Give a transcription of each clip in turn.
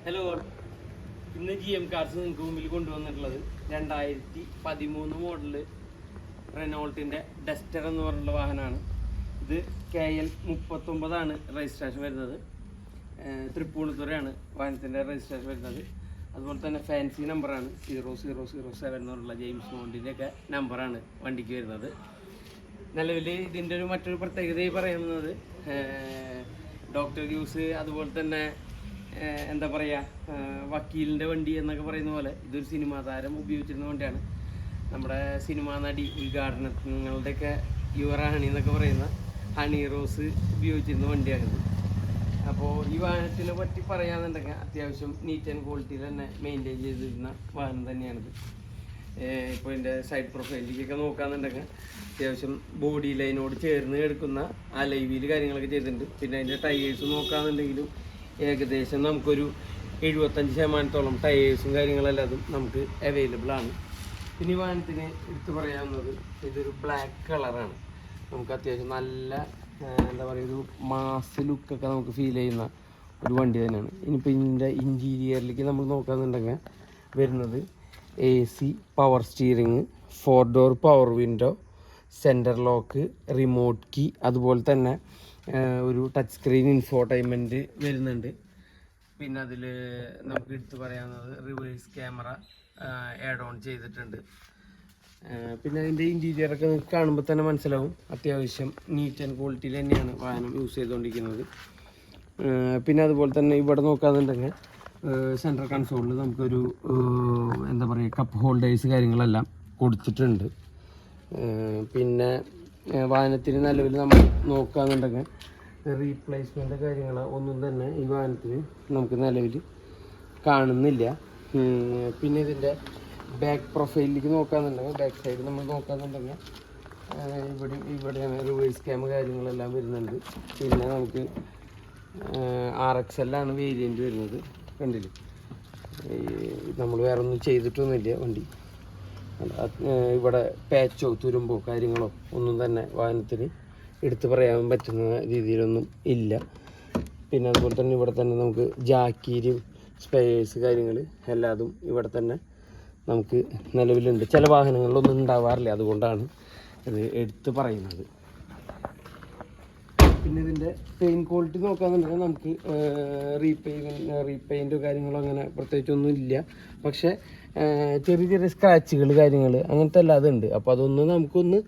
Hello, ഇന്ന് GM cars നിങ്ങൾക്ക് മുമ്പിൽ കൊണ്ടുവന്നിട്ടുള്ളത് 2013 മോഡല് റെനോൾട്ടിൻ്റെ ഡസ്റ്റർ എന്ന് പറഞ്ഞിട്ടുള്ള വാഹനമാണ്. ഇത് KL 39 രജിസ്ട്രേഷൻ വരുന്നത്. തൃപ്പൂണിത്തുറയാണ് വാഹനത്തിൻ്റെ രജിസ്ട്രേഷൻ വരുന്നത്. അതുപോലെ തന്നെ ഫാൻസി നമ്പറാണ് 0007 എന്ന് പറഞ്ഞുള്ള ജെയിംസ് ബോണ്ടിൻ്റെ ഒക്കെ നമ്പറാണ് വണ്ടിക്ക് വരുന്നത്. നിലവിൽ ഇതിൻ്റെ മറ്റൊരു പ്രത്യേകത പറയുന്നത് ഡോക്ടർ യൂസ്, അതുപോലെ തന്നെ എന്താ പറയുക, വക്കീലിൻ്റെ വണ്ടി എന്നൊക്കെ പറയുന്ന പോലെ ഇതൊരു സിനിമാ താരം ഉപയോഗിച്ചിരുന്ന വണ്ടിയാണ്. നമ്മുടെ സിനിമാ നടി ഉദ്ഘാടനങ്ങളുടെയൊക്കെ യുവറാണി എന്നൊക്കെ പറയുന്ന ഹണി റോസ് ഉപയോഗിച്ചിരുന്ന വണ്ടിയാണിത്. അപ്പോൾ ഈ വാഹനത്തിനെ പറ്റി പറയാന്നുണ്ടെങ്കിൽ അത്യാവശ്യം നീറ്റ് ആൻഡ് ക്വാളിറ്റിയിൽ തന്നെ മെയിൻറ്റെയിൻ ചെയ്തിരുന്ന വാഹനം തന്നെയാണിത്. ഇപ്പോൾ ഇതിൻ്റെ സൈഡ് പ്രൊഫൈലിലേക്കൊക്കെ നോക്കാന്നുണ്ടെങ്കിൽ അത്യാവശ്യം ബോഡി ലൈനോട് ചേർന്ന് എടുക്കുന്ന അലോയ് വീൽ കാര്യങ്ങളൊക്കെ ചെയ്തിട്ടുണ്ട്. പിന്നെ അതിൻ്റെ ടയേഴ്സ് നോക്കാന്നുണ്ടെങ്കിലും ഏകദേശം നമുക്കൊരു 75% ടയേഴ്സും കാര്യങ്ങളെല്ലാതും നമുക്ക് അവൈലബിൾ ആണ്. പിന്നെ ഈ വാഹനത്തിന് എടുത്ത് പറയാവുന്നത് ഇതൊരു ബ്ലാക്ക് കളറാണ്. നമുക്ക് അത്യാവശ്യം നല്ല എന്താ പറയുക, ഒരു മാസ് ലുക്കൊക്കെ നമുക്ക് ഫീൽ ചെയ്യുന്ന ഒരു വണ്ടി തന്നെയാണ്. ഇനിയിപ്പോൾ ഇതിൻ്റെ ഇൻറ്റീരിയറിലേക്ക് നമ്മൾ നോക്കാന്നുണ്ടെങ്കിൽ വരുന്നത് AC power steering, 4 door power window, centre lock, remote key, അതുപോലെ തന്നെ ഒരു ടച്ച് സ്ക്രീൻ ഇൻഫോർടൈൻമെൻറ്റ് വരുന്നുണ്ട്. പിന്നെ അതിൽ നമുക്ക് എടുത്ത് പറയാവുന്നത് റിവേഴ്സ് ക്യാമറ ആഡ് ഓൺ ചെയ്തിട്ടുണ്ട്. പിന്നെ അതിൻ്റെ ഇൻറ്റീരിയറൊക്കെ നിങ്ങൾക്ക് കാണുമ്പോൾ തന്നെ മനസ്സിലാവും അത്യാവശ്യം നീറ്റ് ആൻഡ് ക്വാളിറ്റിയിൽ തന്നെയാണ് വാഹനം യൂസ് ചെയ്തുകൊണ്ടിരിക്കുന്നത്. പിന്നെ അതുപോലെ തന്നെ ഇവിടെ നോക്കാന്നുണ്ടെങ്കിൽ സെൻട്രൽ കൺസോളിൽ നമുക്കൊരു എന്താ പറയുക, കപ്പ് ഹോൾഡേഴ്സ് കാര്യങ്ങളെല്ലാം കൊടുത്തിട്ടുണ്ട്. പിന്നെ വാഹനത്തിന് നിലവിൽ നമ്മൾ നോക്കുകയാണെന്നുണ്ടെങ്കിൽ റീപ്ലേസ്മെൻ്റ് കാര്യങ്ങൾ ഒന്നും തന്നെ ഈ വാഹനത്തിന് നമുക്ക് നിലവിൽ കാണുന്നില്ല. പിന്നെ ഇതിൻ്റെ ബാക്ക് പ്രൊഫൈലിലേക്ക് നോക്കുകയാണെന്നുണ്ടെങ്കിൽ ബാക്ക് സൈഡ് നമ്മൾ നോക്കുകയാണെന്നുണ്ടെങ്കിൽ ഇവിടെയാണ് റിവേഴ്സ് ക്യാമ കാര്യങ്ങളെല്ലാം വരുന്നുണ്ട്. പിന്നെ നമുക്ക് RXL വേരിയൻറ്റ് വരുന്നത്. കണ്ടില്ലേ, നമ്മൾ വേറെ ഒന്നും ചെയ്തിട്ടൊന്നുമില്ല വണ്ടി. ഇവിടെ പാച്ചോ തുരുമ്പോ കാര്യങ്ങളോ ഒന്നും തന്നെ വാഹനത്തിന് എടുത്ത് പറയാൻ പറ്റുന്ന രീതിയിലൊന്നും ഇല്ല. പിന്നെ അതുപോലെ തന്നെ ഇവിടെ തന്നെ നമുക്ക് ജാക്കീരും സ്പെയേഴ്സ് കാര്യങ്ങൾ എല്ലാതും ഇവിടെ തന്നെ നമുക്ക് നിലവിലുണ്ട്. ചില വാഹനങ്ങളിലൊന്നും ഉണ്ടാവാറില്ല, അതുകൊണ്ടാണ് ഇത് എടുത്ത് പറയുന്നത്. പിന്നെ ഇതിൻ്റെ പെയിൻറ്റ് ക്വാളിറ്റി നോക്കുകയാണെന്നുണ്ടെങ്കിൽ നമുക്ക് റീപെയിൻറ്റോ കാര്യങ്ങളോ അങ്ങനെ പ്രത്യേകിച്ചൊന്നും ഇല്ല. പക്ഷേ ചെറിയ ചെറിയ സ്ക്രാച്ചുകൾ കാര്യങ്ങൾ അങ്ങനത്തെ എല്ലാം അതുണ്ട്. അപ്പോൾ അതൊന്ന് നമുക്കൊന്ന്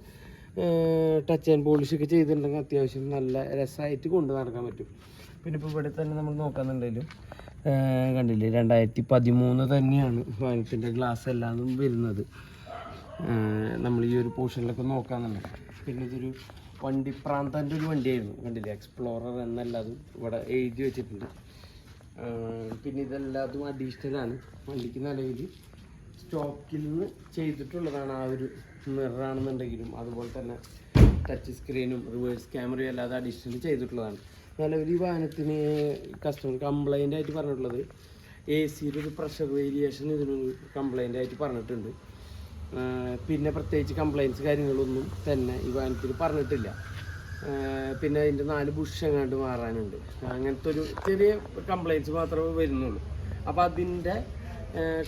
ടച്ച് ആൻഡ് പോളിഷ് ഒക്കെ ചെയ്തിട്ടുണ്ടെങ്കിൽ അത്യാവശ്യം നല്ല രസമായിട്ട് കൊണ്ട് നടക്കാൻ പറ്റും. പിന്നെ ഇപ്പോൾ ഇവിടെ തന്നെ നമ്മൾ നോക്കാന്നുണ്ടെങ്കിലും കണ്ടില്ലേ, 2013 തന്നെയാണ് വാഹനത്തിൻ്റെ ഗ്ലാസ് എല്ലാതും വരുന്നത്. നമ്മൾ ഈ ഒരു പോർഷനിലൊക്കെ നോക്കാന്നുണ്ടെങ്കിൽ പിന്നെ ഇതൊരു വണ്ടി പ്രാന്തൻ്റെ ഒരു വണ്ടിയായിരുന്നു. കണ്ടില്ലേ, എക്സ്പ്ലോറർ എന്നെല്ലാതും ഇവിടെ എഴുതി വെച്ചിട്ടുണ്ട്. പിന്നെ ഇതെല്ലാതും അഡീഷണലാണ്. വണ്ടിക്ക് നിലവിൽ സ്റ്റോക്കിൽ നിന്ന് ചെയ്തിട്ടുള്ളതാണ്. ആ ഒരു മിററാണെന്നുണ്ടെങ്കിലും അതുപോലെ തന്നെ ടച്ച് സ്ക്രീനും റിവേഴ്സ് ക്യാമറയും അല്ലാതെ അഡീഷണൽ ചെയ്തിട്ടുള്ളതാണ്. നിലവിൽ ഈ വാഹനത്തിന് കസ്റ്റമർ കംപ്ലൈൻ്റ് ആയിട്ട് പറഞ്ഞിട്ടുള്ളത് AC-യുടെ ഒരു പ്രഷർ വേരിയേഷൻ ഇതിനൊരു കംപ്ലൈൻ്റ് ആയിട്ട് പറഞ്ഞിട്ടുണ്ട്. പിന്നെ പ്രത്യേകിച്ച് കംപ്ലൈൻറ്റ്സ് കാര്യങ്ങളൊന്നും തന്നെ ഈ വാഹനത്തിൽ പറഞ്ഞിട്ടില്ല. പിന്നെ അതിൻ്റെ 4 ബുഷ് എങ്ങാണ്ട് മാറാനുണ്ട്. അങ്ങനത്തെ ഒരു ചെറിയ കംപ്ലൈൻറ്റ്സ് മാത്രമേ വരുന്നുള്ളൂ. അപ്പോൾ അതിൻ്റെ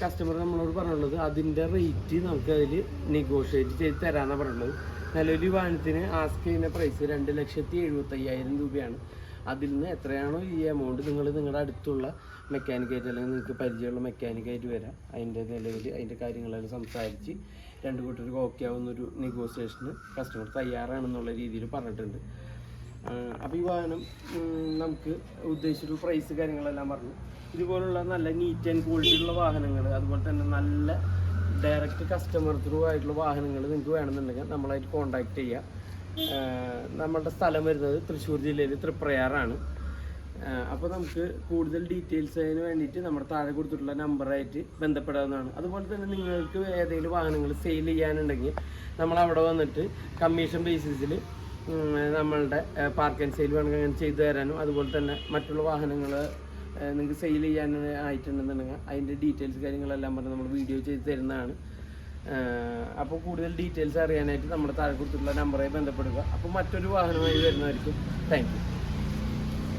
കസ്റ്റമർ നമ്മളോട് പറഞ്ഞുള്ളത് അതിൻ്റെ റേറ്റ് നമുക്കതിൽ നെഗോഷിയേറ്റ് ചെയ്ത് തരാമെന്നാണ് പറഞ്ഞിട്ടുള്ളത്. നിലവിൽ വാഹനത്തിന് ആസ്ക് ചെയ്യുന്ന പ്രൈസ് 2,75,000 രൂപയാണ്. അതിൽ നിന്ന് എത്രയാണോ ഈ എമൗണ്ട് നിങ്ങൾ നിങ്ങളുടെ അടുത്തുള്ള മെക്കാനിക്കായിട്ട് അല്ലെങ്കിൽ നിങ്ങൾക്ക് പരിചയമുള്ള മെക്കാനിക്കായിട്ട് വരാം. അതിൻ്റെ നിലവിൽ അതിൻ്റെ കാര്യങ്ങളെല്ലാം സംസാരിച്ച് രണ്ട് കൂട്ടർക്ക് ഓക്കെ ആവുന്നൊരു നെഗോസിയേഷന് കസ്റ്റമർ തയ്യാറാണെന്നുള്ള രീതിയിൽ പറഞ്ഞിട്ടുണ്ട്. അപ്പോൾ ഈ വാഹനം നമുക്ക് ഉദ്ദേശിച്ചൊരു പ്രൈസ് കാര്യങ്ങളെല്ലാം പറഞ്ഞു. ഇതുപോലുള്ള നല്ല നീറ്റ് ആൻഡ് ക്വാളിറ്റിയുള്ള വാഹനങ്ങൾ, അതുപോലെ തന്നെ നല്ല ഡയറക്റ്റ് കസ്റ്റമർ ത്രൂ ആയിട്ടുള്ള വാഹനങ്ങൾ നിങ്ങൾക്ക് വേണമെന്നുണ്ടെങ്കിൽ നമ്മളായിട്ട് കോൺടാക്റ്റ് ചെയ്യുക. നമ്മളുടെ സ്ഥലം വരുന്നത് തൃശ്ശൂർ ജില്ലയിൽ തൃപ്രയാറാണ്. അപ്പോൾ നമുക്ക് കൂടുതൽ ഡീറ്റെയിൽസിന് വേണ്ടിയിട്ട് നമ്മുടെ താഴെ കൊടുത്തിട്ടുള്ള നമ്പറായിട്ട് ബന്ധപ്പെടാവുന്നതാണ്. അതുപോലെ തന്നെ നിങ്ങൾക്ക് ഏതെങ്കിലും വാഹനങ്ങൾ സെയിൽ ചെയ്യാനുണ്ടെങ്കിൽ നമ്മളവിടെ വന്നിട്ട് കമ്മീഷൻ ബേസിസിൽ നമ്മളുടെ പാർക്ക് ആൻഡ് സെയിൽ വേണമെങ്കിൽ അങ്ങനെ ചെയ്തു തരാനും, അതുപോലെ തന്നെ മറ്റുള്ള വാഹനങ്ങൾ നിങ്ങൾക്ക് സെയിൽ ചെയ്യാനായിട്ടുണ്ടെന്നുണ്ടെങ്കിൽ അതിൻ്റെ ഡീറ്റെയിൽസ് കാര്യങ്ങളെല്ലാം പറഞ്ഞ് നമ്മൾ വീഡിയോ ചെയ്ത് തരുന്നതാണ്. അപ്പോൾ കൂടുതൽ ഡീറ്റെയിൽസ് അറിയാനായിട്ട് നമ്മുടെ താഴെ കൊടുത്തിട്ടുള്ള നമ്പറായി ബന്ധപ്പെടുക. അപ്പോൾ മറ്റൊരു വാഹനമായി വരുന്നതായിരിക്കും. Thank you.